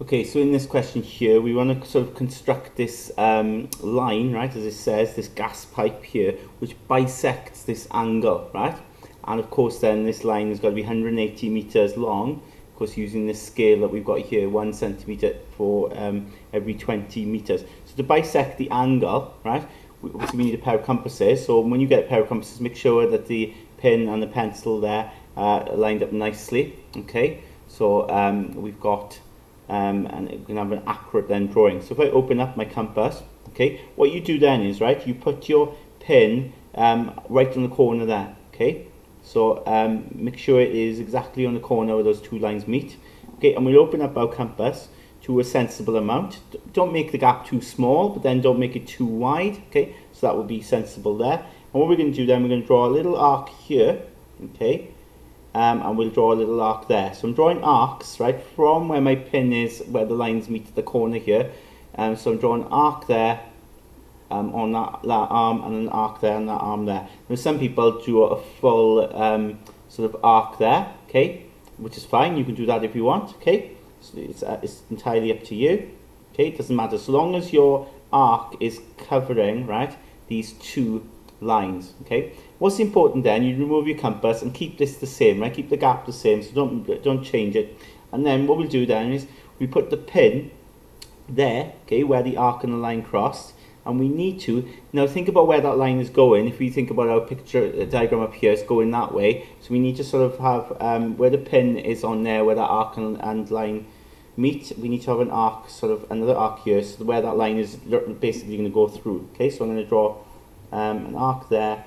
Okay, so in this question here, we want to sort of construct this line, right, as it says, this gas pipe here, which bisects this angle, right? And of course then this line has got to be 180 meters long, of course using this scale that we've got here, 1 centimeter for every 20 meters. So to bisect the angle, right, we need a pair of compasses. So when you get a pair of compasses, make sure that the pin and the pencil there are lined up nicely, okay? So we've got and you can have an accurate then drawing. So if I open up my compass, okay, what you do then is, right, you put your pin right on the corner there, okay? So make sure it is exactly on the corner where those two lines meet, okay? And we'll open up our compass to a sensible amount. Don't make the gap too small, but then don't make it too wide, okay? So that will be sensible there. And what we're going to do then, we're going to draw a little arc here, okay? And we'll draw a little arc there. So I'm drawing arcs, right, from where my pin is, where the lines meet at the corner here. So I'm drawing an arc there on that arm, and an arc there on that arm there. Now some people do a full sort of arc there, okay, which is fine. You can do that if you want, okay. So it's entirely up to you, okay. It doesn't matter, so long as your arc is covering, right, these two lines, okay. What's important then, you remove your compass and keep this the same, right? Keep the gap the same, so don't change it. And then what we'll do then is we put the pin there, okay, where the arc and the line crossed, and we need to now think about where that line is going. If we think about our picture diagram up here, it's going that way, so we need to sort of have where the pin is on there, where that arc and line meet, we need to have an arc, sort of another arc here, so where that line is basically going to go through, okay. So I'm going to draw an arc there.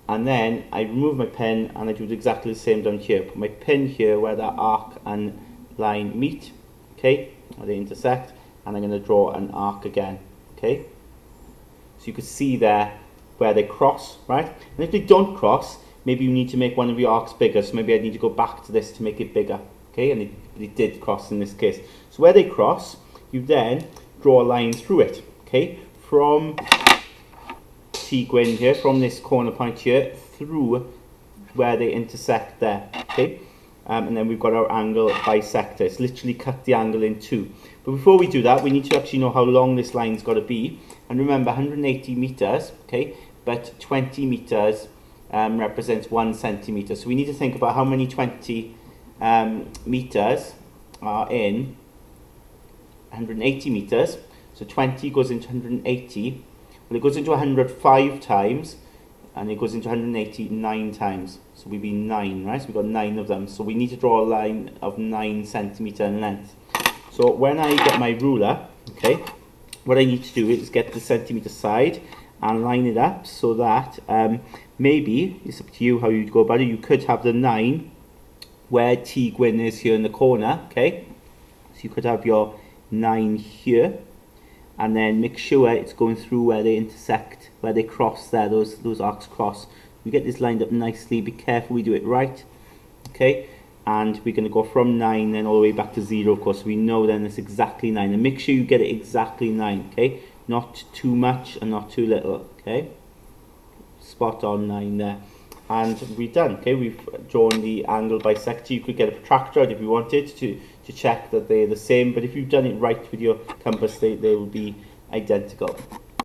And then I remove my pen and I do exactly the same down here. Put my pin here where that arc and line meet, okay, or they intersect, and I'm going to draw an arc again, okay. So you can see there where they cross, right? And if they don't cross, maybe you need to make one of your arcs bigger. So maybe I need to go back to this to make it bigger, okay. And it did cross in this case. So where they cross, you then draw a line through it, okay, from T Gwyn here, from this corner point here through where they intersect there, okay. And then we've got our angle bisector. It's literally cut the angle in two. But before we do that, we need to actually know how long this line's got to be. And remember, 180 meters, okay, but 20 meters represents 1 centimeter. So we need to think about how many 20 meters are in 180 meters. So 20 goes into 180. Well, it goes into 105 times, and it goes into 189 times. So we'd be 9, right? So we've got 9 of them. So we need to draw a line of 9 centimeter in length. So when I get my ruler, okay, what I need to do is get the centimeter side and line it up so that maybe, it's up to you how you go about it, you could have the 9 where T Gwyn is here in the corner, okay? So you could have your 9 here, and then make sure it's going through where they intersect, where they cross there, those arcs cross. We get this lined up nicely. Be careful we do it right, okay. And we're going to go from 9 then all the way back to 0, of course. So we know then it's exactly 9, and make sure you get it exactly 9, okay, not too much and not too little, okay. Spot on 9 there, and we're done, okay. We've drawn the angle bisector. You could get a protractor out if you wanted to check that they're the same, but if you've done it right with your compass, they will be identical.